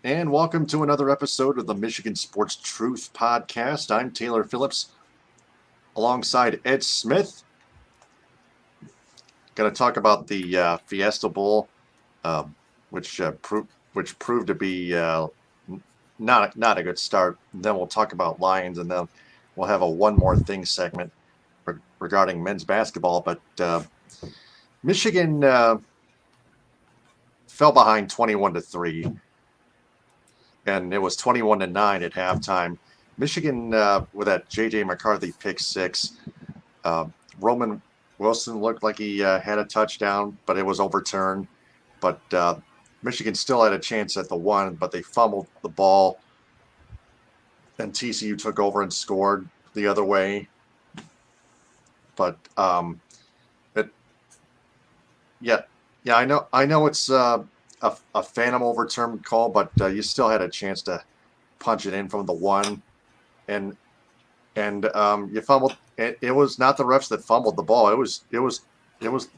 And welcome to another episode of the Michigan Sports Truth Podcast. I'm Taylor Phillips alongside Ed Smith. Going to talk about the Fiesta Bowl, uh, which proved to be not a good start. Then we'll talk about Lions, and then we'll have a one more thing segment regarding men's basketball. But Michigan fell behind 21-3. And it was 21-9 at halftime. Michigan with that J.J. McCarthy pick six. Roman Wilson looked like he had a touchdown, but it was overturned. But Michigan still had a chance at the one, but they fumbled the ball. And TCU took over and scored the other way. But I know it's a phantom overturn call, but you still had a chance to punch it in from the one, and you fumbled. It was not the refs that fumbled the ball. It was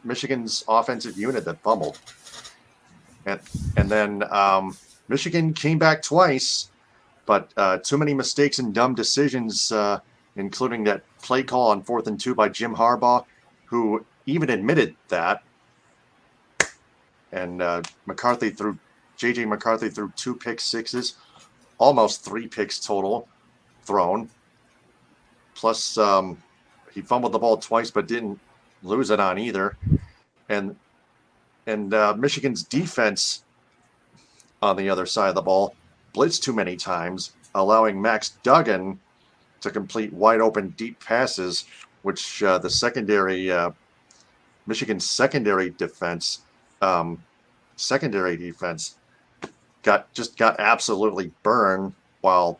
Michigan's offensive unit that fumbled, and then Michigan came back twice, but too many mistakes and dumb decisions, including that play call on 4th and 2 by Jim Harbaugh, who even admitted that. And J.J. McCarthy threw 2 pick sixes, almost 3 picks total thrown. Plus, he fumbled the ball twice, but didn't lose it on either. And Michigan's defense on the other side of the ball blitzed too many times, allowing Max Duggan to complete wide open deep passes, which Michigan's secondary defense got absolutely burned, while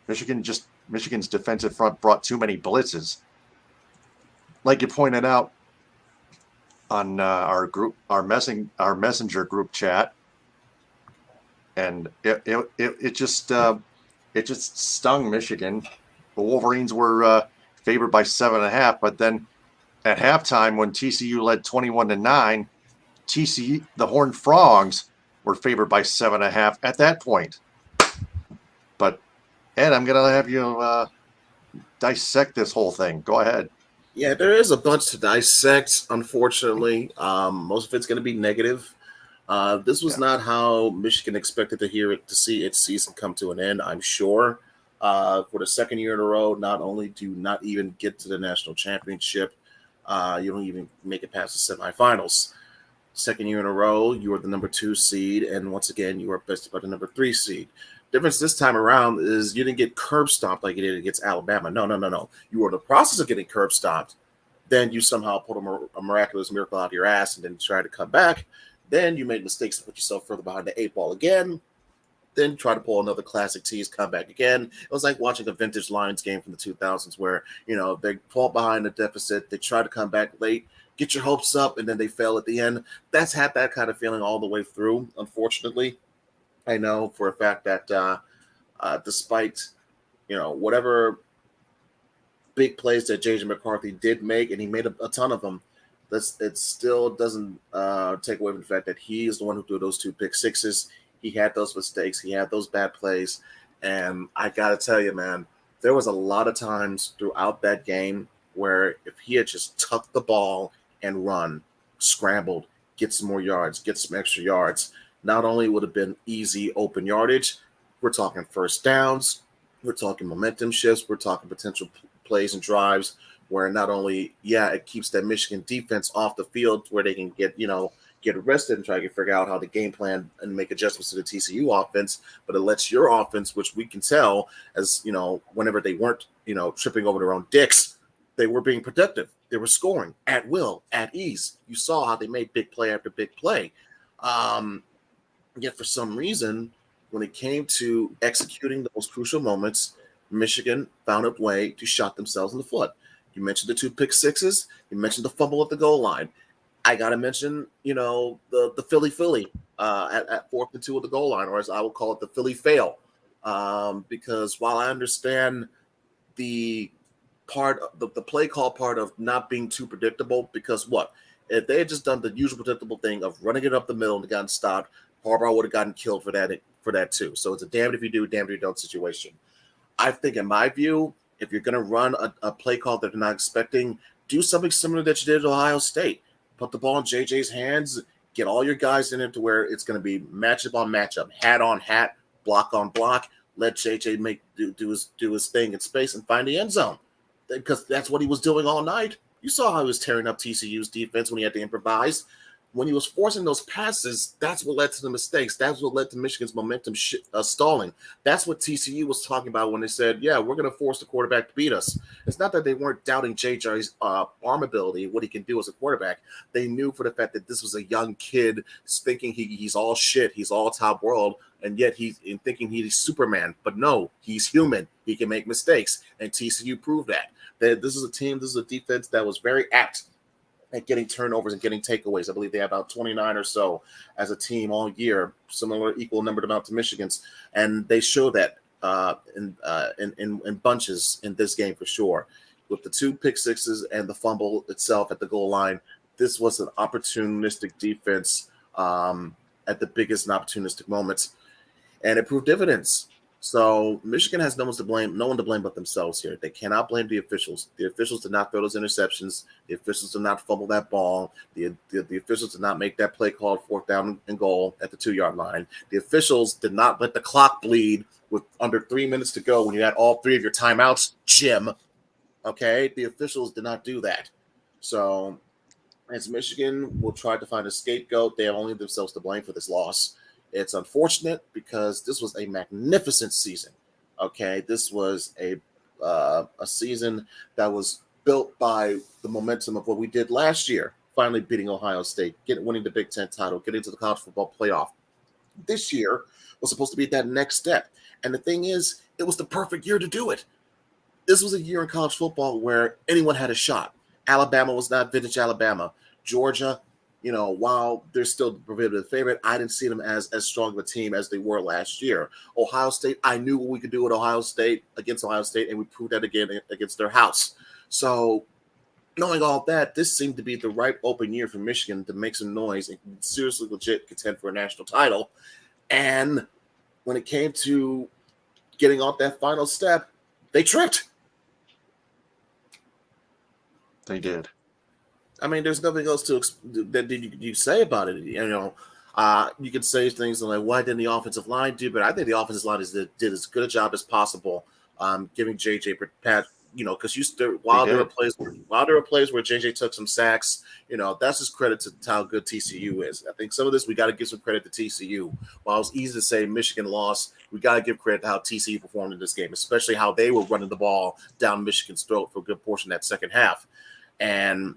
Michigan's defensive front brought too many blitzes. Like you pointed out on our messenger group chat, and it just stung Michigan. The Wolverines were favored by 7.5, but then at halftime, when TCU led 21-9, the Horned Frogs were favored by 7.5 at that point. But Ed, I'm gonna have you dissect this whole thing. Go ahead. Yeah, there is a bunch to dissect, unfortunately. Most of it's going to be negative. This was Yeah. not how Michigan expected to see its season come to an end, I'm sure. For the second year in a row, not only do you not even get to the national championship, you don't even make it past the semifinals. Second year in a row, you are the number 2 seed, and once again, you are bested by the number 3 seed. Difference this time around is you didn't get curb stomped like you did against Alabama. No. You were in the process of getting curb stomped. Then you somehow pulled a miraculous miracle out of your ass and then tried to come back. Then you made mistakes to put yourself further behind the 8 ball again. Then try to pull another classic tease, come back again. It was like watching a vintage Lions game from the 2000s where, they fall behind the deficit. They try to come back late, get your hopes up, and then they fail at the end. That's had that kind of feeling all the way through, unfortunately. I know for a fact that despite, whatever big plays that J.J. McCarthy did make, and he made a ton of them, it still doesn't take away from the fact that he is the one who threw those 2 pick sixes. He had those mistakes. He had those bad plays. And I got to tell you, man, there was a lot of times throughout that game where if he had just tucked the ball and run, scrambled, get some more yards, get some extra yards, not only would have been easy open yardage, we're talking first downs, we're talking momentum shifts, we're talking potential plays and drives where not only, it keeps that Michigan defense off the field where they can get arrested and try to figure out how to game plan and make adjustments to the TCU offense, but it lets your offense, which we can tell as, whenever they weren't, tripping over their own dicks, they were being productive. They were scoring at will, at ease. You saw how they made big play after big play. Yet for some reason, when it came to executing those crucial moments, Michigan found a way to shot themselves in the foot. You mentioned the 2 pick sixes. You mentioned the fumble at the goal line. I got to mention, the Philly at 4th and 2 at the goal line, or as I will call it, the Philly fail. Because while I understand the play call part of not being too predictable, because if they had just done the usual predictable thing of running it up the middle and gotten stopped, Harbaugh would have gotten killed for that too. So it's a damned if you do, damned if you don't situation. I think, in my view, if you're going to run a play call that they're not expecting, do something similar that you did at Ohio State. Put the ball in JJ's hands, get all your guys in it to where it's going to be matchup on matchup, hat on hat, block on block. Let JJ do his thing in space and find the end zone, because that's what he was doing all night. You saw how he was tearing up TCU's defense when he had to improvise. When he was forcing those passes, that's what led to the mistakes. That's what led to Michigan's momentum stalling. That's what TCU was talking about when they said, yeah, we're going to force the quarterback to beat us. It's not that they weren't doubting JJ's arm ability, what he can do as a quarterback. They knew for the fact that this was a young kid thinking he's all shit, he's all top world, and yet he's thinking he's Superman. But no, he's human. He can make mistakes, and TCU proved that. This is a team, this is a defense that was very apt at getting turnovers and getting takeaways. I believe they have about 29 or so as a team all year, similar equal numbered amount to Michigan's, and they show that in bunches in this game for sure. With the 2 pick sixes and the fumble itself at the goal line, this was an opportunistic defense at the biggest and opportunistic moments, and it proved dividends. So Michigan has no one to blame but themselves here. They cannot blame the officials. The officials did not throw those interceptions. The officials did not fumble that ball. The officials did not make that play called 4th down and goal at the 2-yard line. The officials did not let the clock bleed with under 3 minutes to go when you had all 3 of your timeouts, Jim. Okay? The officials did not do that. So as Michigan will try to find a scapegoat, they have only themselves to blame for this loss. It's unfortunate because this was a magnificent season. Okay, this was a season that was built by the momentum of what we did last year, finally beating Ohio State, winning the Big Ten title, getting to the college football playoff. This year was supposed to be that next step. And the thing is, it was the perfect year to do it. This was a year in college football where anyone had a shot. Alabama was not vintage Alabama. Georgia, while they're still the prohibitive favorite, I didn't see them as strong of a team as they were last year. Ohio State, I knew what we could do against Ohio State, and we proved that again against their house. So knowing all that, this seemed to be the right open year for Michigan to make some noise and seriously legit contend for a national title. And when it came to getting off that final step, they tripped. They did. I mean, there's nothing else that you say about it. You could say things like, "Why didn't the offensive line do?" But I think the offensive line did as good a job as possible, giving JJ Pat. Because while there were plays where JJ took some sacks, that's just credit to how good TCU is. I think some of this we got to give some credit to TCU. While it's easy to say Michigan lost, we got to give credit to how TCU performed in this game, especially how they were running the ball down Michigan's throat for a good portion of that second half, and.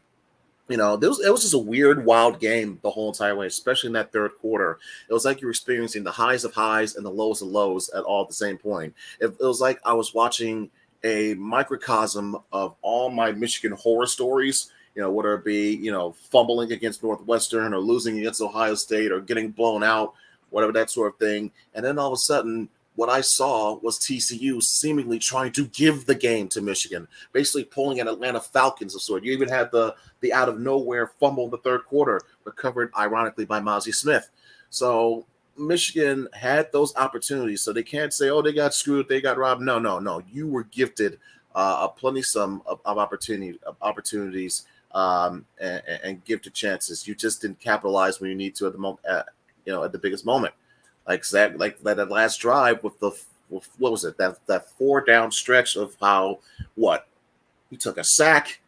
It was just a weird, wild game the whole entire way, especially in that third quarter. It was like you were experiencing the highs of highs and the lows of lows at all at the same point. It was like I was watching a microcosm of all my Michigan horror stories, whether it be, fumbling against Northwestern or losing against Ohio State or getting blown out, whatever, that sort of thing. And then all of a sudden, what I saw was TCU seemingly trying to give the game to Michigan, basically pulling an Atlanta Falcons of sort. You even had the out of nowhere fumble in the third quarter, recovered ironically by Mozzie Smith. So Michigan had those opportunities. So they can't say, "Oh, they got screwed, they got robbed." No. You were gifted plenty of opportunities and gifted chances. You just didn't capitalize when you need to at the moment. At the biggest moment. Like that last drive with what was it? That 4-down stretch of how he took a sack,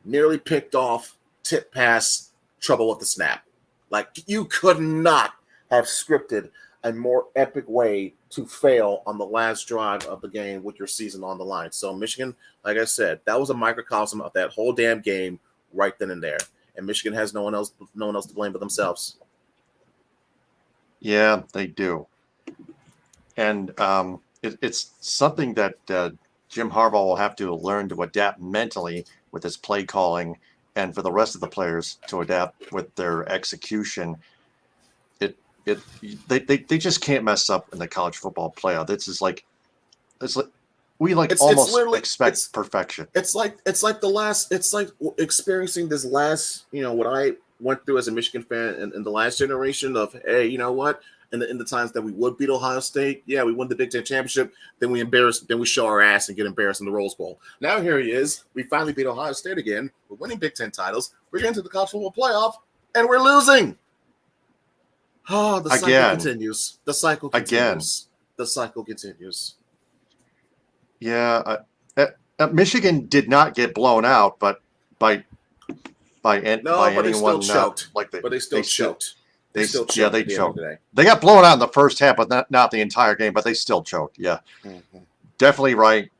nearly picked off, tip pass, trouble with the snap. Like, you could not have scripted a more epic way to fail on the last drive of the game with your season on the line. So Michigan, like I said, that was a microcosm of that whole damn game right then and there. And Michigan has no one else to blame but themselves. Yeah, they do. And it's something that Jim Harbaugh will have to learn to adapt mentally with his play calling, and for the rest of the players to adapt with their execution. They just can't mess up in the college football playoff. It's like we almost expect perfection. It's like experiencing this last, what I went through as a Michigan fan in the last generation of, hey, you know what? in the times that we would beat Ohio State, yeah, we won the Big Ten championship, then we show our ass and get embarrassed in the Rose Bowl. Now here he is. We finally beat Ohio State again. We're winning Big Ten titles. We're getting to the college football playoff, and we're losing. Oh, the cycle continues. The cycle continues. The cycle continues. Yeah, Michigan did not get blown out, but by anyone, choked. Like they still choked. They choked. They choked. They got blown out in the first half, but not the entire game. But they still choked. Yeah, definitely right.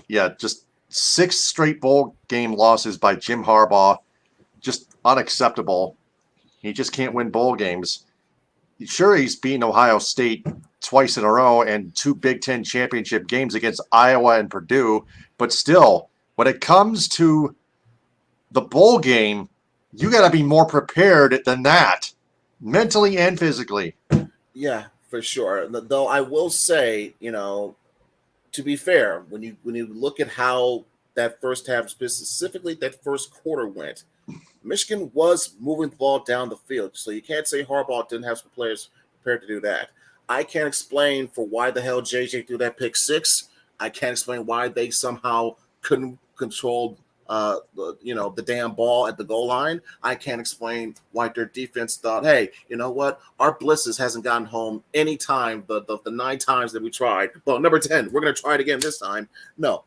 Yeah, just 6 straight bowl game losses by Jim Harbaugh, just unacceptable. He just can't win bowl games. Sure, he's beaten Ohio State twice in a row and 2 Big Ten championship games against Iowa and Purdue, but still, when it comes to the bowl game, you got to be more prepared than that, mentally and physically. Yeah, for sure. Though I will say, to be fair, when you look at how that first half, specifically that first quarter went, Michigan was moving the ball down the field. So you can't say Harbaugh didn't have some players prepared to do that. I can't explain for why the hell JJ threw that pick 6. I can't explain why they somehow couldn't control the damn ball at the goal line. I can't explain why their defense thought, hey, you know what? Our blitzes hasn't gotten home any time the 9 times that we tried. Well, number 10, we're going to try it again this time. No,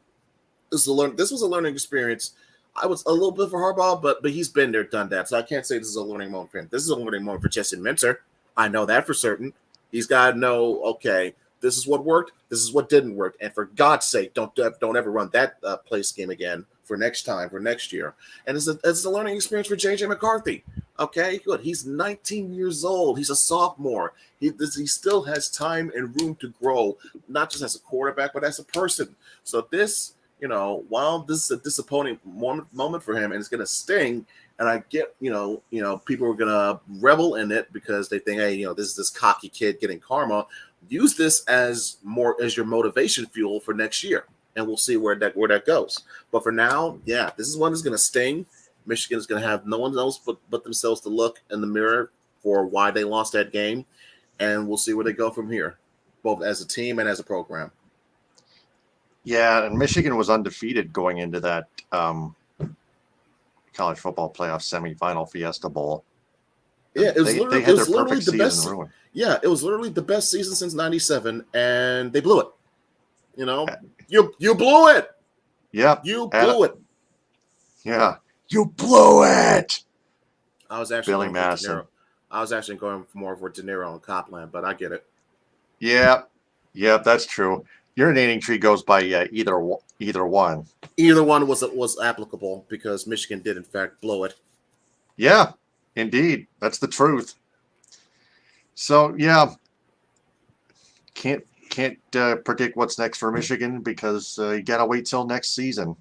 this was a learning experience. I was a little bit for Harbaugh, but he's been there, done that. So I can't say this is a learning moment for him. This is a learning moment for Jesse Minter. I know that for certain. He's got to know, okay, this is what worked, this is what didn't work, and for God's sake, don't ever run that play scheme again for next year. And it's a learning experience for JJ McCarthy. Okay, good. He's 19 years old. He's a sophomore. He still has time and room to grow, not just as a quarterback, but as a person. So this, while this is a disappointing moment for him, and it's going to sting. And I get, people are going to revel in it because they think, hey, this is this cocky kid getting karma. Use this as your motivation fuel for next year, and we'll see where that goes. But for now, yeah, this is one that's going to sting. Michigan is going to have no one else but themselves to look in the mirror for why they lost that game, and we'll see where they go from here, both as a team and as a program. Yeah, and Michigan was undefeated going into that college football playoff semifinal Fiesta Bowl. Yeah, it was literally the best. Yeah, it was literally the best season since '97, and they blew it. You blew it. Yeah, you blew it. Yeah, you blew it. I was actually Billy Madison. I was actually going more for De Niro and Copland, but I get it. Yeah, that's true. Urinating tree goes by either one. Either one was applicable because Michigan did in fact blow it. Yeah, indeed, that's the truth. So yeah, can't predict what's next for Michigan because you gotta wait till next season,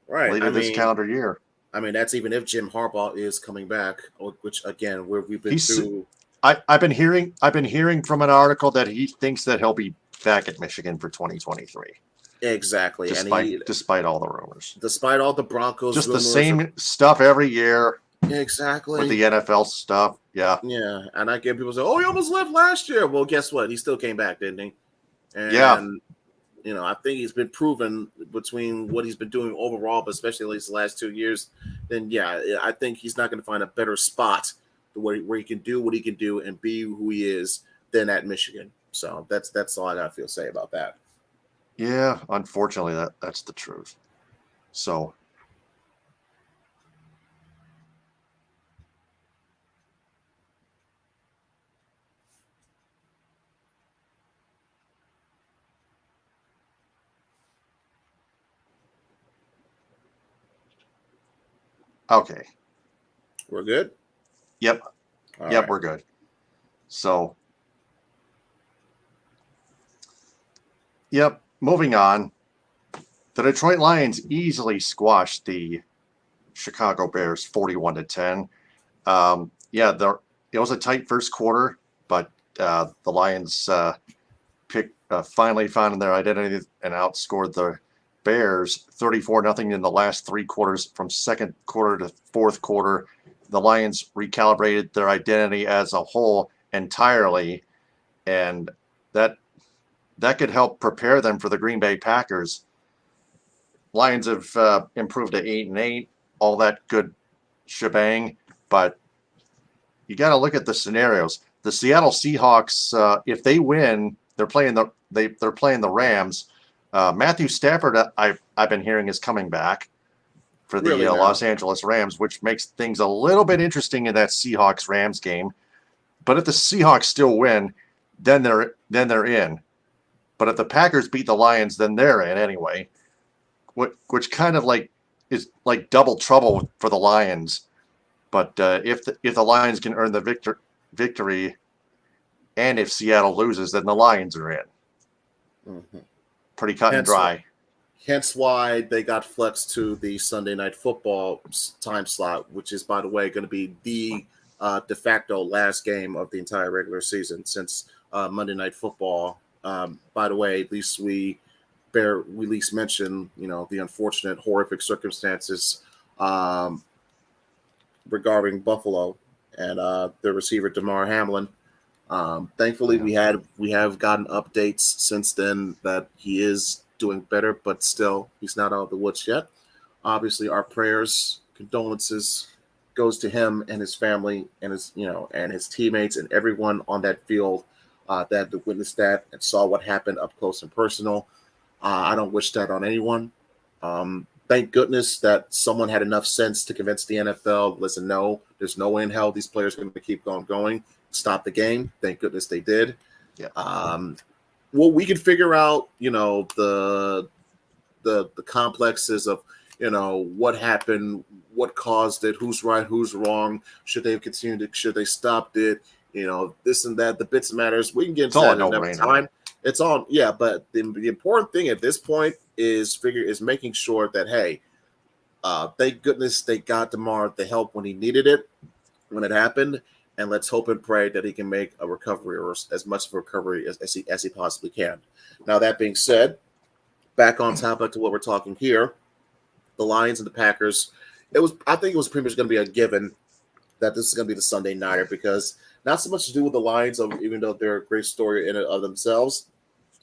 right? Later this calendar year. I mean, that's even if Jim Harbaugh is coming back, which again, we've been through. I've been hearing from an article that he thinks that he'll be back at Michigan for 2023. Exactly. Despite all the rumors. Despite all the Broncos just rumors. The same stuff every year. Exactly. With the NFL stuff. Yeah. Yeah. And I get people say, oh, he almost left last year. Well, guess what? He still came back, didn't he? And, I think he's been proven between what he's been doing overall, but especially at least the last 2 years, then I think he's not going to find a better spot where he can do what he can do and be who he is than at Michigan. So that's all I got to say about that. Yeah, unfortunately, that's the truth. So. Okay. We're good? Yep. All right. We're good. So. Yep. Moving on. The Detroit Lions easily squashed the Chicago Bears 41-10. It was a tight first quarter, but the Lions finally found their identity and outscored the Bears 34-0 in the last 3 quarters. From second quarter to fourth quarter, the Lions recalibrated their identity as a whole entirely and that could help prepare them for the Green Bay Packers. Lions have improved to 8-8, all that good shebang, but you got to look at the scenarios. The Seattle Seahawks, if they win, they're playing the Rams. Matthew Stafford, I've been hearing, is coming back for the Really now. Los Angeles Rams, which makes things a little bit interesting in that Seahawks Rams game. But if the Seahawks still win, then they're in. But if the Packers beat the Lions, then they're in anyway. Which kind of like is like double trouble for the Lions. But if the Lions can earn the victory, and if Seattle loses, then the Lions are in. Mm-hmm. Pretty cut and dry. Hence why they got flexed to the Sunday Night Football time slot, which is, by the way, going to be the de facto last game of the entire regular season, since Monday Night Football. By the way, at least we mention, the unfortunate, horrific circumstances regarding Buffalo and the receiver DeMar Hamlin. Thankfully, we have gotten updates since then that he is doing better, but still, he's not out of the woods yet. Obviously, our prayers, condolences goes to him and his family and his teammates and everyone on that field that witnessed that and saw what happened up close and personal. I don't wish that on anyone. Thank goodness that someone had enough sense to convince the NFL, listen, no, there's no way in hell these players are going to keep going. Stop the game. Thank goodness they did. Yeah. Well, we could figure out, the complexes of, what happened, what caused it, who's right, who's wrong. Should they have continued it? Should they stopped it? This and that, the bits and matters. We can get into that another time. It's all, yeah, but the important thing at this point is making sure that, hey, thank goodness they got DeMar the help when he needed it, when it happened. And let's hope and pray that he can make a recovery, or as much of a recovery as he possibly can. Now, that being said, back on topic to what we're talking here, the Lions and the Packers, I think it was pretty much going to be a given that this is going to be the Sunday nighter, because not so much to do with the Lions, even though they're a great story in and of themselves,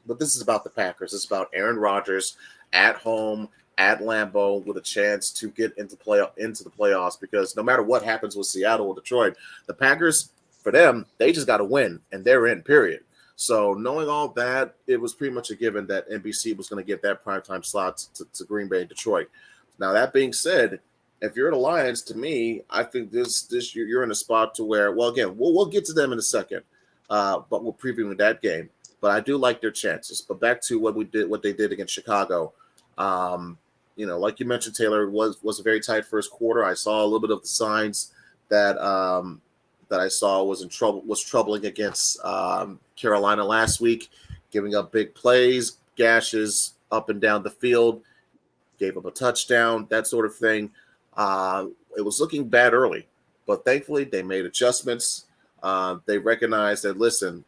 but this is about the Packers. It's about Aaron Rodgers at home at Lambeau with a chance to get into the playoffs, because no matter what happens with Seattle or Detroit, the Packers, for them, they just got to win and they're in, period. So knowing all that, it was pretty much a given that NBC was going to get that primetime slot to Green Bay and Detroit. Now, that being said, if you're the Lions, to me, I think this you're in a spot to where, well, again, we'll get to them in a second, but we'll preview that game. But I do like their chances. But back to what they did against Chicago. Like you mentioned, Taylor, was a very tight first quarter. I saw a little bit of the signs that I saw was troubling against Carolina last week, giving up big plays, gashes up and down the field, gave up a touchdown, that sort of thing. It was looking bad early, but thankfully they made adjustments. They recognized that, listen,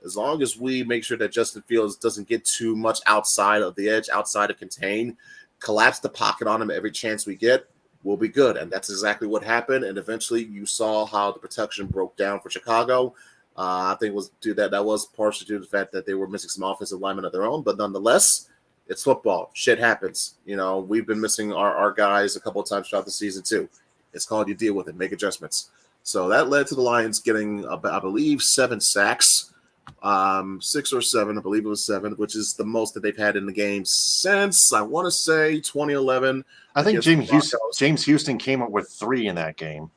as long as we make sure that Justin Fields doesn't get too much outside of the edge, outside of contain, collapse the pocket on him every chance we get, we'll be good. And that's exactly what happened. And eventually you saw how the protection broke down for Chicago. I think that was partially due to the fact that they were missing some offensive linemen of their own. But nonetheless, it's football. Shit happens. We've been missing our guys a couple of times throughout the season too. It's called, you deal with it, make adjustments. So that led to the Lions getting, I believe, 7 sacks. 6 or 7, I believe it was 7, which is the most that they've had in the game since, I want to say, 2011. I think James Houston came up with 3 in that game.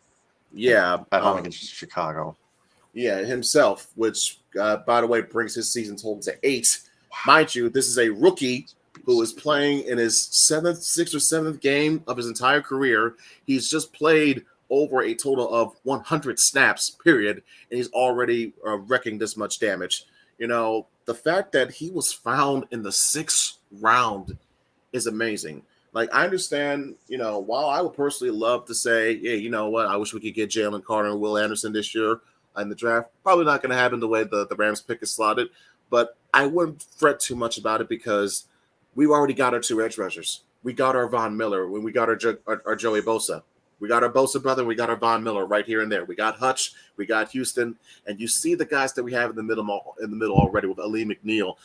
Yeah. At home against Chicago. Yeah, himself, which, by the way, brings his season total to 8. Mind you, this is a rookie who is playing in his 6th or 7th game of his entire career. He's just played over a total of 100 snaps, period, and he's already wrecking this much damage. The fact that he was found in the 6th round is amazing. Like, I understand, while I would personally love to say, yeah, you know what, I wish we could get Jalen Carter and Will Anderson this year in the draft. Probably not going to happen the way the Rams pick is slotted, but I wouldn't fret too much about it, because we've already got our 2 edge rushers. We got our Von Miller, when we got our Joey Bosa. We got our Bosa brother, we got our Von Miller right here and there. We got Hutch, we got Houston, and you see the guys that we have in the middle already with Ali McNeil,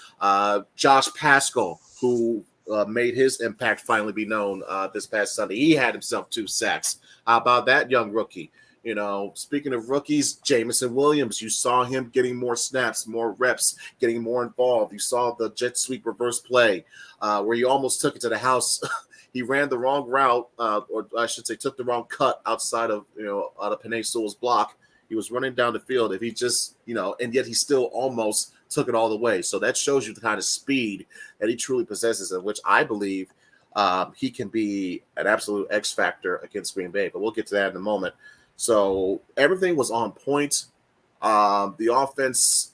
Josh Pascal, who made his impact finally be known this past Sunday. He had himself 2 sacks. How about that young rookie? You know, speaking of rookies, Jamison Williams, you saw him getting more snaps, more reps, getting more involved. You saw the jet sweep reverse play where he almost took it to the house. He ran the wrong route, or I should say took the wrong cut outside of, out of Penei Sewell's block. He was running down the field. If he just, and yet he still almost took it all the way. So that shows you the kind of speed that he truly possesses, and which I believe he can be an absolute X factor against Green Bay. But we'll get to that in a moment. So everything was on point. The offense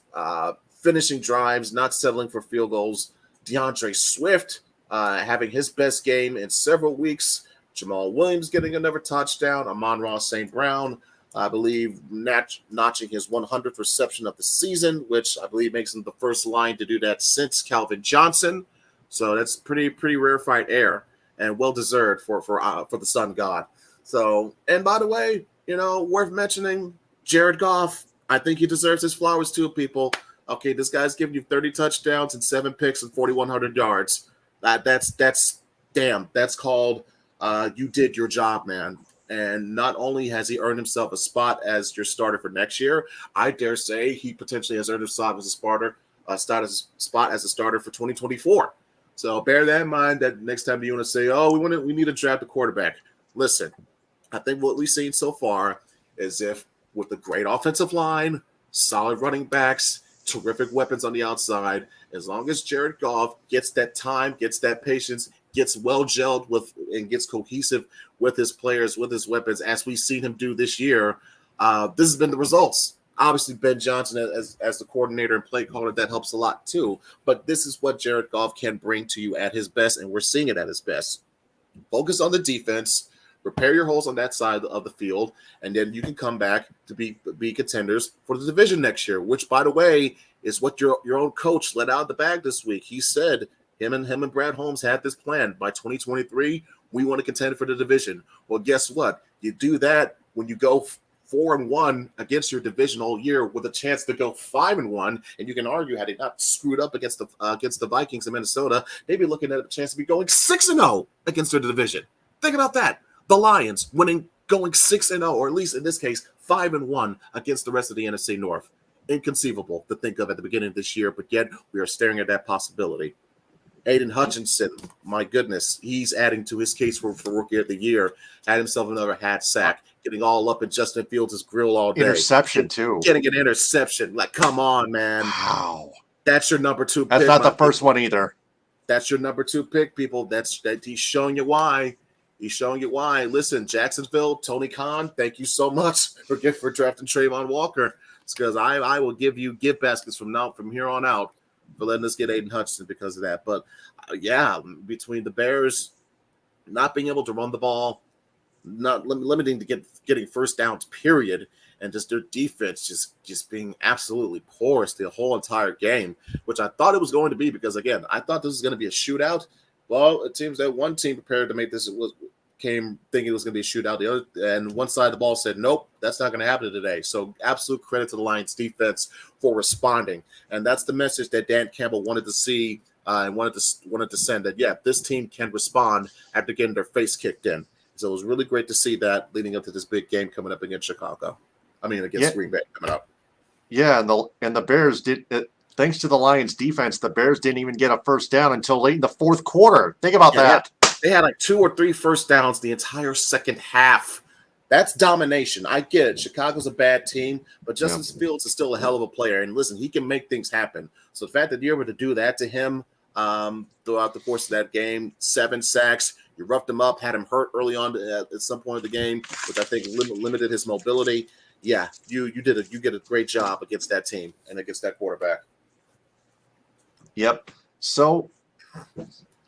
finishing drives, not settling for field goals. DeAndre Swift having his best game in several weeks. Jamal Williams getting another touchdown. Amon-Ra St. Brown, I believe, notching his 100th reception of the season, which I believe makes him the first line to do that since Calvin Johnson. So that's pretty rarefied air and well deserved for the Sun God. So, and by the way, worth mentioning, Jared Goff. I think he deserves his flowers too, people. Okay, this guy's giving you 30 touchdowns and 7 picks and 4,100 yards. That's called you did your job, man. And not only has he earned himself a spot as your starter for next year, I dare say he potentially has earned himself as a spot as a starter for 2024. So bear that in mind that next time you want to say, oh, we need to draft a quarterback. Listen, I think what we've seen so far is if with the great offensive line, solid running backs, terrific weapons on the outside, as long as Jared Goff gets that time, gets that patience, gets well gelled with and gets cohesive with his players, with his weapons, as we've seen him do this year, this has been the results. Obviously, Ben Johnson as the coordinator and play caller, that helps a lot too. But this is what Jared Goff can bring to you at his best, and we're seeing it at his best. Focus on the defense. Repair your holes on that side of the field, and then you can come back to be contenders for the division next year, which, by the way, is what your own coach let out of the bag this week. He said him and Brad Holmes had this plan. By 2023, we want to contend for the division. Well, guess what? You do that when you go 4-1 against your division all year with a chance to go 5-1, and you can argue had he not screwed up against the Vikings in Minnesota, they'd be looking at a chance to be going 6-0 against their division. Think about that. The Lions going 6-0, or at least in this case, 5-1 against the rest of the NFC North. Inconceivable to think of at the beginning of this year, but yet we are staring at that possibility. Aiden Hutchinson, my goodness, he's adding to his case for Rookie of the Year. Had himself another hat sack, getting all up in Justin Fields' grill all day. Interception, too. Getting an interception. Like, come on, man. Wow. That's your number 2 pick. That's not the first one either. That's your number 2 pick, people. He's showing you why. He's showing you why. Listen, Jacksonville, Tony Khan, thank you so much for drafting Trayvon Walker. It's because I will give you gift baskets from here on out for letting us get Aiden Hutchinson because of that. But, between the Bears not being able to run the ball, not limiting to getting first downs, period, and just their defense just being absolutely porous the whole entire game, which I thought it was going to be because, again, I thought this was going to be a shootout. Well, it seems that one team prepared to make this came thinking it was going to be a shootout. The other, and one side of the ball said, nope, that's not going to happen today. So absolute credit to the Lions defense for responding. And that's the message that Dan Campbell wanted to see and wanted to send, that, this team can respond after getting their face kicked in. So it was really great to see that leading up to this big game coming up against Green Bay coming up. Yeah, and the Bears did thanks to the Lions defense, the Bears didn't even get a first down until late in the fourth quarter. Think about that. They had like 2 or 3 first downs the entire second half. That's domination. I get it. Chicago's a bad team, but Justin Fields is still a hell of a player. And listen, he can make things happen. So the fact that you're able to do that to him throughout the course of that game, 7 sacks, you roughed him up, had him hurt early on at some point of the game, which I think limited his mobility. Yeah, you did a great job against that team and against that quarterback. Yep. So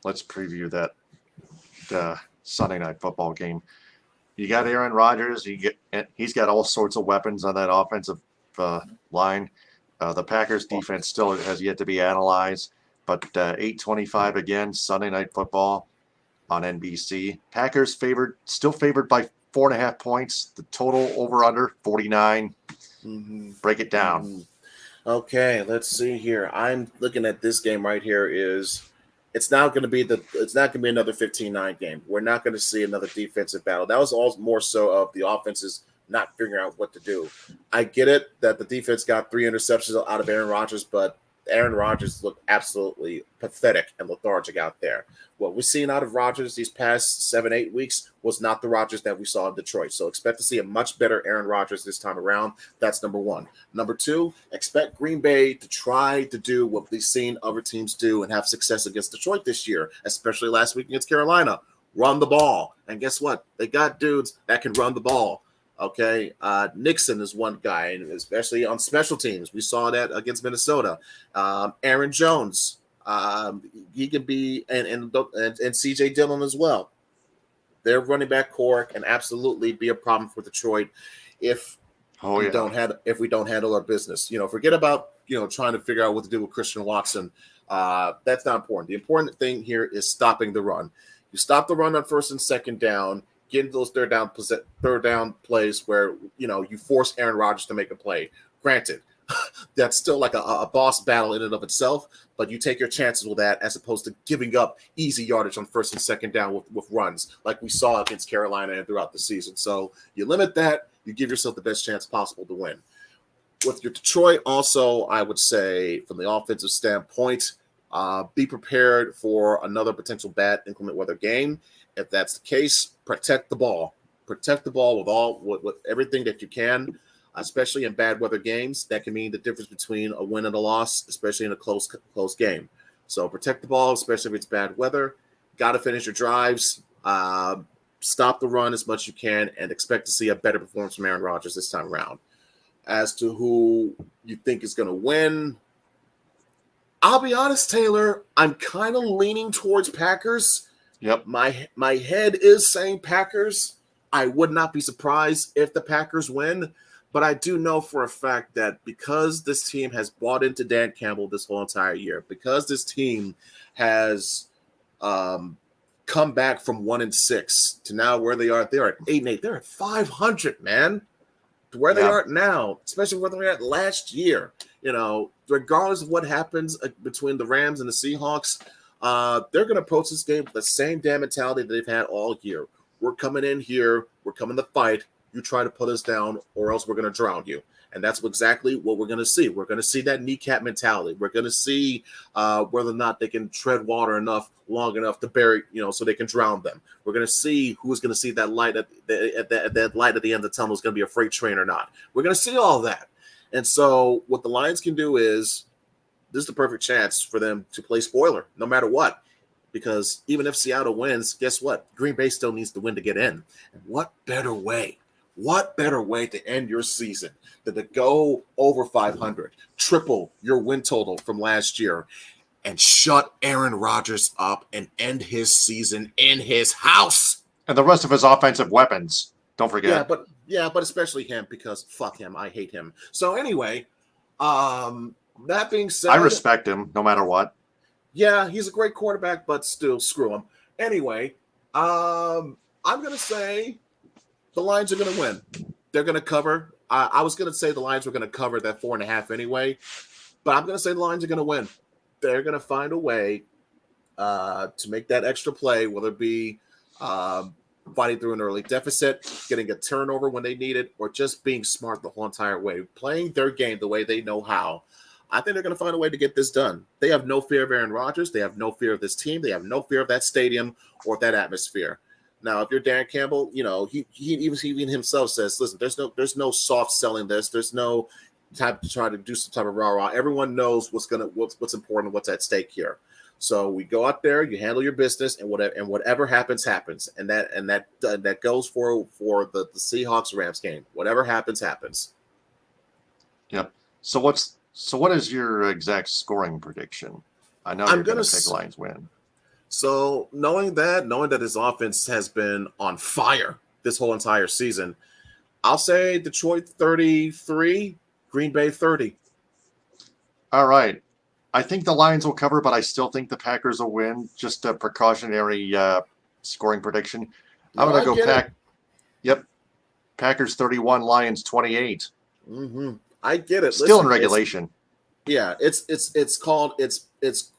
let's preview that Sunday night football game. You got Aaron Rodgers. He's got all sorts of weapons on that offensive line. The Packers defense still has yet to be analyzed, but 8:25 again Sunday night football on NBC. Packers still favored by 4.5 points. The total over under 49. Break it down. Okay, let's see here. I'm looking at this game right here. It's not going to be another 15-9 game. We're not going to see another defensive battle. That was all more so of the offenses not figuring out what to do. I get it that the defense got 3 interceptions out of Aaron Rodgers, but Aaron Rodgers looked absolutely pathetic and lethargic out there. What we've seen out of Rodgers these past 7-8 weeks was not the Rodgers that we saw in Detroit. So expect to see a much better Aaron Rodgers this time around. That's number one. Number two, expect Green Bay to try to do what we've seen other teams do and have success against Detroit this year, especially last week against Carolina. Run the ball. And guess what? They got dudes that can run the ball. Okay, Nixon is one guy, and especially on special teams. We saw that against Minnesota. Aaron Jones, he can be, and C.J. Dillon as well. Their running back core can absolutely be a problem for Detroit if we don't handle our business. Forget about trying to figure out what to do with Christian Watson. That's not important. The important thing here is stopping the run. You stop the run on first and second down. Get into those third down plays where you force Aaron Rodgers to make a play. Granted, that's still like a boss battle in and of itself, but you take your chances with that as opposed to giving up easy yardage on first and second down with runs like we saw against Carolina and throughout the season. So you limit that, you give yourself the best chance possible to win. With your Detroit, also, I would say from the offensive standpoint, be prepared for another potential bad inclement weather game. If that's the case, protect the ball. Protect the ball with everything that you can, especially in bad weather games. That can mean the difference between a win and a loss, especially in a close game. So protect the ball, especially if it's bad weather. Got to finish your drives. Stop the run as much as you can, and expect to see a better performance from Aaron Rodgers this time around. As to who you think is going to win, I'll be honest, Taylor. I'm kind of leaning towards Packers. Yep. My head is saying Packers. I would not be surprised if the Packers win, but I do know for a fact that because this team has bought into Dan Campbell this whole entire year, because this team has come back from 1-6 to now where they are at 8-8. They're at 500, man. To where they are now, especially where they're at last year. Regardless of what happens between the Rams and the Seahawks, they're going to approach this game with the same damn mentality that they've had all year. We're coming in here. We're coming to fight. You try to put us down or else we're going to drown you. And that's exactly what we're going to see. We're going to see that kneecap mentality. We're going to see whether or not they can tread water long enough to bury, so they can drown them. We're going to see who's going to see that light that light at the end of the tunnel is going to be a freight train or not. We're going to see all that. And so what the Lions can do is, this is the perfect chance for them to play spoiler, no matter what. Because even if Seattle wins, guess what? Green Bay still needs to win to get in. And what better way to end your season than to go over 500, triple your win total from last year, and shut Aaron Rodgers up and end his season in his house. And the rest of his offensive weapons. Don't forget. But especially him, because fuck him. I hate him. So anyway, that being said, I respect him no matter what. Yeah, he's a great quarterback, but still, screw him. Anyway, I'm going to say the Lions are going to win. They're going to cover. I was going to say the Lions were going to cover that 4.5 anyway, but I'm going to say the Lions are going to win. They're going to find a way to make that extra play, whether it be fighting through an early deficit, getting a turnover when they need it, or just being smart the whole entire way, playing their game the way they know how. I think they're going to find a way to get this done. They have no fear of Aaron Rodgers. They have no fear of this team. They have no fear of that stadium or that atmosphere. Now, if you're Dan Campbell, he even himself says, listen, there's no soft selling this. There's no type to try to do some type of rah-rah. Everyone knows what's important, what's at stake here. So we go out there, you handle your business, and whatever happens, happens. And that goes for the Seahawks Rams game. Whatever happens, happens. Yep. So what is your exact scoring prediction? I know you're going to pick Lions win. So knowing that his offense has been on fire this whole entire season, I'll say Detroit 33, Green Bay 30. All right. I think the Lions will cover, but I still think the Packers will win. Just a precautionary scoring prediction. I'm going to go Yep. Packers 31, Lions 28. Mm-hmm. I get it. Still Listen, in regulation. it's called it's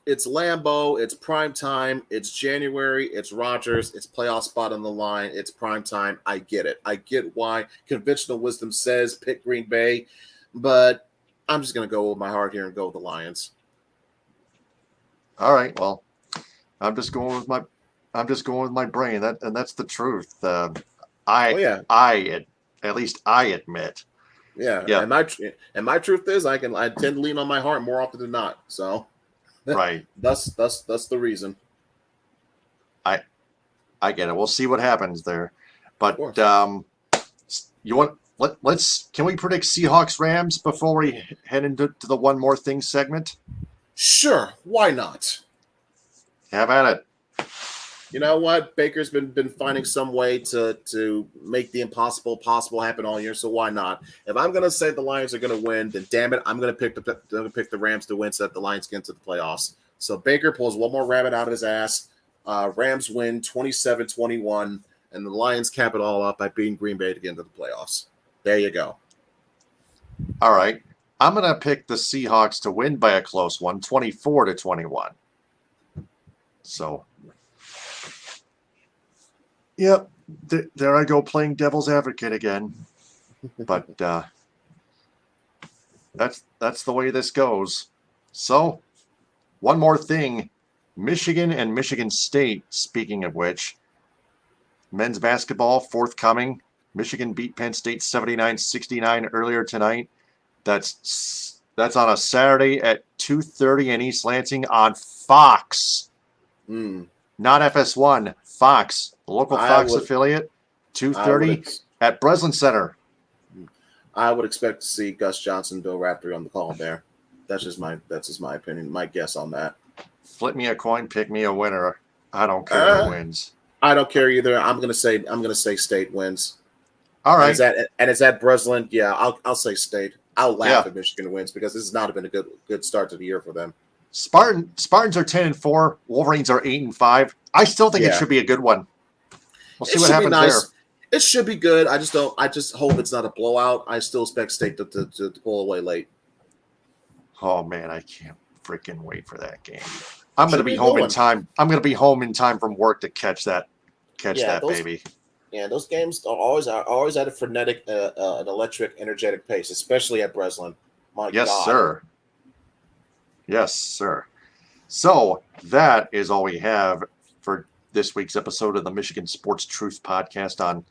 Lambeau. It's prime time. It's January. It's Rodgers. It's playoff spot on the line. It's prime time. I get it. I get why conventional wisdom says pick Green Bay, but I'm just gonna go with my heart here and go with the Lions. All right. Well, I'm just going with my brain. That's the truth. Oh yeah, At least I admit. yeah. Yeah. And my truth is I tend to lean on my heart more often than not. So Right. that's the reason. I get it. We'll see what happens there. But you want let's can we predict Seahawks Rams before we head into the one more thing segment? Sure, why not? Have at it. You know what? Baker's been finding some way to make the impossible possible happen all year. So why not? If I'm gonna say the Lions are gonna win, then damn it, I'm gonna pick the Rams to win so that the Lions get into the playoffs. So Baker pulls one more rabbit out of his ass. Rams win 27-21, and the Lions cap it all up by beating Green Bay to get into the playoffs. There you go. All right. I'm going to pick the Seahawks to win by a close one, 24-21. So, yep, there I go playing devil's advocate again. But that's the way this goes. So, one more thing. Michigan and Michigan State, speaking of which, men's basketball forthcoming. Michigan beat Penn State 79-69 earlier tonight. That's on a Saturday at 2:30 in East Lansing on Fox. Not FS1, Fox, the local Fox affiliate, 2:30 at Breslin Center. I would expect to see Gus Johnson, Bill Raftery on the call there. That's just my opinion, my guess on that. Flip me a coin, pick me a winner. I don't care who wins. I don't care either. I'm gonna say State wins. All right. And it's at Breslin. Yeah, I'll say State. I'll laugh if Michigan wins because this has not been a good start to the year for them. Spartans are 10-4. Wolverines are 8-5. I still think it should be a good one. We'll see what happens there. It should be good. I just hope it's not a blowout. I still expect State to pull away late. Oh man, I can't freaking wait for that game. I'm going to be home in time. I'm going to be home in time from work to catch that baby. Yeah, those games are always at a frenetic, an electric, energetic pace, especially at Breslin. My God. Sir. Yes, sir. So that is all we have for this week's episode of the Michigan Sports Truth Podcast on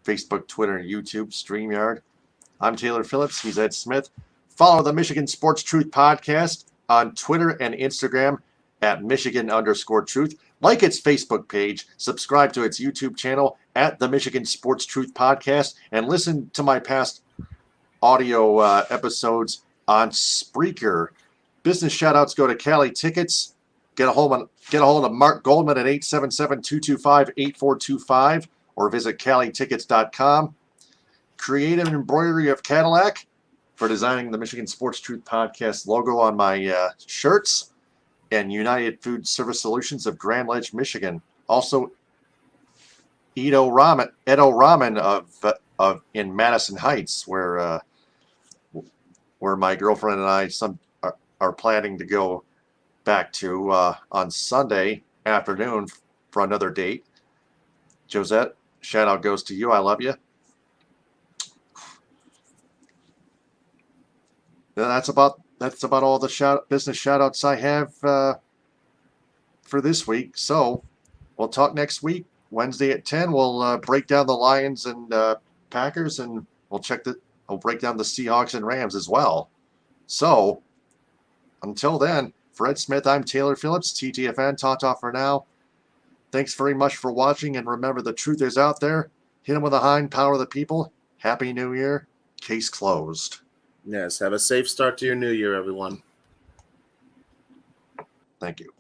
Facebook, Twitter, and YouTube, StreamYard. I'm Taylor Phillips. He's Ed Smith. Follow the Michigan Sports Truth Podcast on Twitter and Instagram at Michigan_Truth. Like its Facebook page, subscribe to its YouTube channel at the Michigan Sports Truth Podcast, and listen to my past audio episodes on Spreaker. Business shoutouts go to Cali Tickets. Get a hold of Mark Goldman at 877-225-8425 or visit CaliTickets.com. Creative Embroidery of Cadillac for designing the Michigan Sports Truth Podcast logo on my shirts. And United Food Service Solutions of Grand Ledge, Michigan. Also, Edo Ramen of in Madison Heights, where my girlfriend and I are planning to go back to on Sunday afternoon for another date. Josette, shout out goes to you. I love you. That's about all the business shout outs I have for this week. So we'll talk next week, Wednesday at 10. We'll break down the Lions and Packers, and we'll break down the Seahawks and Rams as well. So until then, for Ed Smith, I'm Taylor Phillips, TTFN, ta-ta for now. Thanks very much for watching, and remember, the truth is out there. Hit 'em with a hind, power of the people. Happy New Year. Case closed. Yes, have a safe start to your new year, everyone. Thank you.